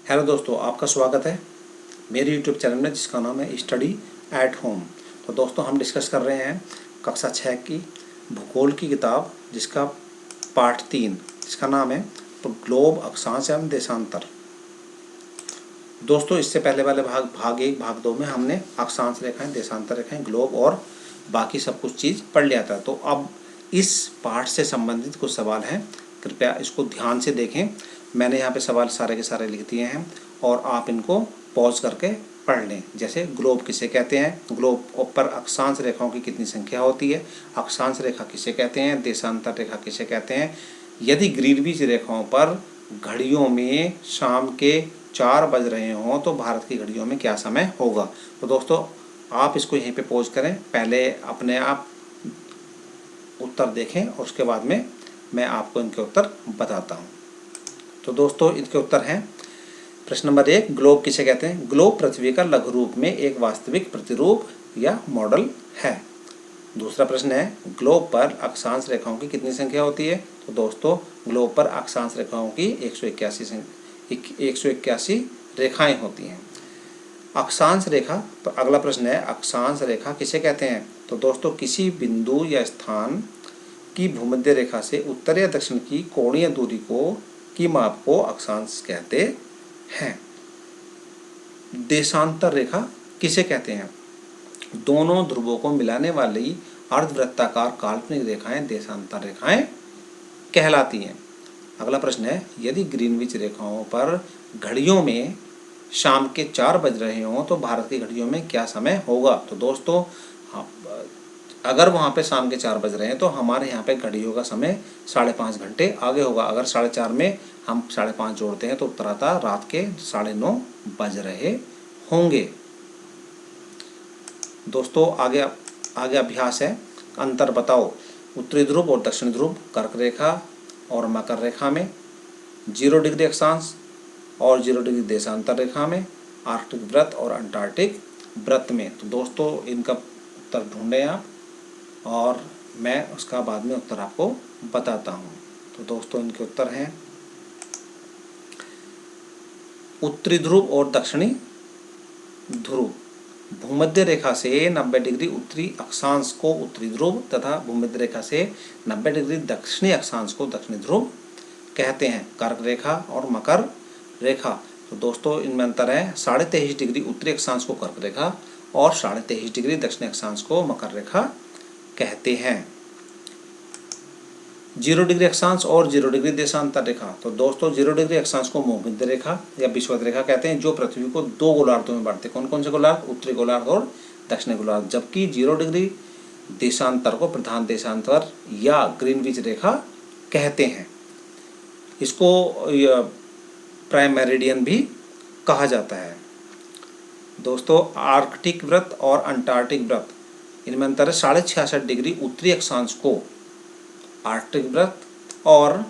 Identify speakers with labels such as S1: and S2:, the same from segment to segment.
S1: Hello दोस्तों, आपका स्वागत है मेरे यूट्यूब चैनल में जिसका नाम है स्टडी एट होम। तो दोस्तों, हम डिस्कस कर रहे हैं कक्षा 6 की भूगोल की किताब जिसका पार्ट 3 जिसका नाम है ग्लोब, अक्षांश एवं देशांतर। दोस्तों, इससे पहले वाले भाग 1 भाग 2 में हमने अक्षांश रेखाएं, देशांतर रेखाएं, ग्लोब और बाकी सब कुछ चीज़ पढ़ लिया था। तो अब इस पार्ट से संबंधित कुछ सवाल हैं, कृपया इसको ध्यान से देखें। मैंने यहाँ पे सवाल सारे के सारे लिख दिए हैं और आप इनको पॉज करके पढ़ लें। जैसे ग्लोब किसे कहते हैं, ग्लोब पर अक्षांश रेखाओं की कितनी संख्या होती है, अक्षांश रेखा किसे कहते हैं, देशांतर रेखा किसे कहते हैं, यदि ग्रीनविच रेखाओं पर घड़ियों में शाम के 4 बज रहे हों तो भारत की घड़ियों में क्या समय होगा। तो दोस्तों, आप इसको यहीं पे पॉज करें, पहले अपने आप उत्तर देखें और उसके बाद में मैं आपको इनके उत्तर बताता हूँ। तो दोस्तों, इनके उत्तर हैं। प्रश्न नंबर 1, ग्लोब किसे कहते हैं। ग्लोब पृथ्वी का लघु रूप में एक वास्तविक प्रतिरूप या मॉडल है। दूसरा प्रश्न है, ग्लोब पर अक्षांश रेखाओं की कितनी संख्या होती है। तो दोस्तों, ग्लोब पर अक्षांश रेखाओं की 181 रेखाएं होती हैं। अक्षांश रेखा, तो अगला प्रश्न है, अक्षांश रेखा किसे कहते हैं। तो दोस्तों, किसी बिंदु या स्थान की भूमध्य रेखा से उत्तर या दक्षिण की कोणीय दूरी की माप को अक्षांश कहते हैं। देशांतर रेखा किसे कहते हैं। दोनों ध्रुवों को मिलाने वाली अर्धवृत्ताकार काल्पनिक रेखाएं देशांतर रेखाएं कहलाती हैं। अगला प्रश्न है, यदि ग्रीनविच रेखाओं पर घड़ियों में शाम के 4 बज रहे हों तो भारत की घड़ियों में क्या समय होगा। तो दोस्तों, अगर वहाँ पे शाम के 4 बज रहे हैं तो हमारे यहाँ पे घड़ियों का समय 5.5 घंटे आगे होगा। अगर 4:30 में हम 5:30 जोड़ते हैं तो उत्तर आता रात के 9:30 बज रहे होंगे। दोस्तों, आगे अभ्यास है, अंतर बताओ। उत्तरी ध्रुव और दक्षिणी ध्रुव कर्क रेखा और मकर रेखा में, 0 डिग्री अक्षांश और 0 डिग्री देशांतर रेखा में, आर्कटिक वृत्त और अंटार्कटिक वृत्त में। तो दोस्तों, इनका उत्तर ढूंढें आप और मैं उसका बाद में उत्तर आपको बताता हूँ। तो दोस्तों, इनके उत्तर हैं, उत्तरी ध्रुव और दक्षिणी ध्रुव भूमध्य रेखा से 90 डिग्री उत्तरी अक्षांश को उत्तरी ध्रुव तथा भूमध्य रेखा से 90 डिग्री दक्षिणी अक्षांश को दक्षिणी ध्रुव कहते हैं। कर्क रेखा और मकर रेखा, तो दोस्तों इनमें अंतर है, 23.5 डिग्री उत्तरी अक्षांश को कर्क रेखा और 23.5 डिग्री दक्षिणी अक्षांश को मकर रेखा कहते हैं। 0 डिग्री अक्षांश और 0 डिग्री देशांतर रेखा, तो दोस्तों 0 डिग्री अक्षांश को भूमध्य रेखा या विषुवत रेखा कहते हैं, जो पृथ्वी को 2 गोलार्धों में बांटते हैं। कौन कौन से गोलार्ध, उत्तरी गोलार्ध और दक्षिणी गोलार्ध। जबकि 0 डिग्री देशांतर को प्रधान देशांतर या ग्रीनविच रेखा कहते हैं। इसको प्राइम मेरिडियन भी कहा जाता है। दोस्तों, आर्कटिक वृत्त और अंटार्कटिक वृत्त, इनमें अंतर है, 66.5 डिग्री उत्तरी अक्षांश को आर्कटिक वृत्त और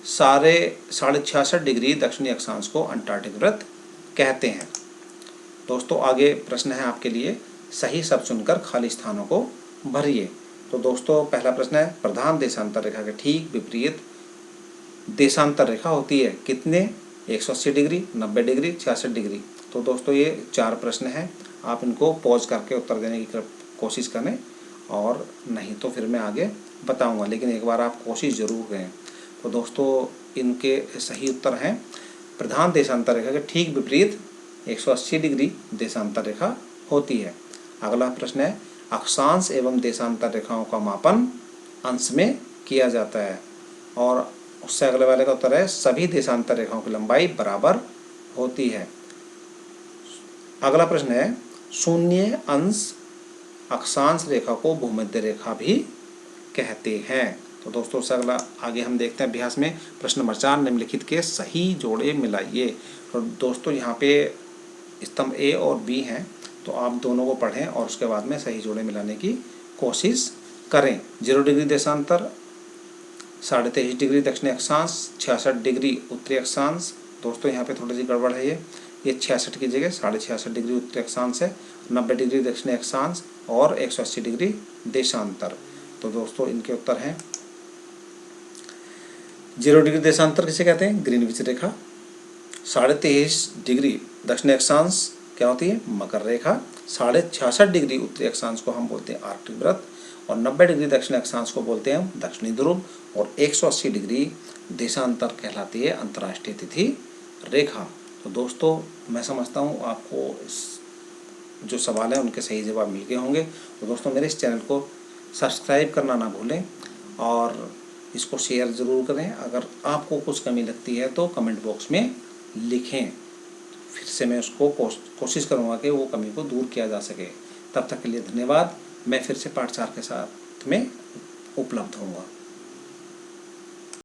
S1: 66.5 डिग्री दक्षिणी अक्षांश को अंटार्कटिक वृत्त कहते हैं। दोस्तों, आगे प्रश्न है आपके लिए, सही शब्द चुनकर खाली स्थानों को भरिए। तो दोस्तों, पहला प्रश्न है, प्रधान देशांतर रेखा के ठीक विपरीत देशांतर रेखा होती है कितने, 180 डिग्री, 90 डिग्री, 66 डिग्री। तो दोस्तों, ये 4 प्रश्न हैं, आप इनको पॉज करके उत्तर देने की कोशिश करें और नहीं तो फिर मैं आगे बताऊंगा, लेकिन एक बार आप कोशिश जरूर करें। तो दोस्तों, इनके सही उत्तर हैं, प्रधान देशांतर रेखा के ठीक विपरीत 180 डिग्री देशांतर रेखा होती है। अगला प्रश्न है, अक्षांश एवं देशांतर रेखाओं का मापन अंश में किया जाता है। और उससे अगले वाले का उत्तर है, सभी देशांतर रेखाओं की लंबाई बराबर होती है। अगला प्रश्न है, शून्य अंश अक्षांश रेखा को भूमध्य रेखा भी कहते हैं। तो दोस्तों, उससे अगला आगे हम देखते हैं अभ्यास में। प्रश्न नंबर 4, निम्नलिखित के सही जोड़े मिलाइए। तो दोस्तों, यहाँ पे स्तंभ ए और बी हैं, तो आप दोनों को पढ़ें और उसके बाद में सही जोड़े मिलाने की कोशिश करें। 0 डिग्री देशांतर, 23.5 डिग्री दक्षिणी अक्षांश, 66 डिग्री उत्तरी अक्षांश। दोस्तों, यहाँ पे थोड़ी सी गड़बड़ है, ये 66 की जगह 66.5 डिग्री उत्तरी अक्षांश है, 90 डिग्री दक्षिणी अक्षांश और 180 डिग्री देशांतर। तो दोस्तों, इनके उत्तर हैं, 0 डिग्री देशांतर किसे कहते हैं, ग्रीनविच रेखा। 23.5 डिग्री दक्षिणी अक्षांश क्या होती है? मकर रेखा। 66.5 डिग्री उत्तरी अक्षांश को हम बोलते हैं आर्कटिक वृत्त, और 90 डिग्री दक्षिणी अक्षांश को बोलते हैं हम दक्षिणी ध्रुव, और 180 डिग्री देशांतर कहलाती है अंतर्राष्ट्रीय तिथि रेखा। तो दोस्तों मैं समझता हूँ आपको जो सवाल है उनके सही जवाब मिल गए होंगे। तो दोस्तों मेरे इस चैनल को सब्सक्राइब करना ना भूलें और इसको शेयर ज़रूर करें। अगर आपको कुछ कमी लगती है तो कमेंट बॉक्स में लिखें, फिर से मैं उसको कोशिश करूँगा कि वो कमी को दूर किया जा सके। तब तक के लिए धन्यवाद। मैं फिर से पाठ 4 के साथ में उपलब्ध होऊंगा।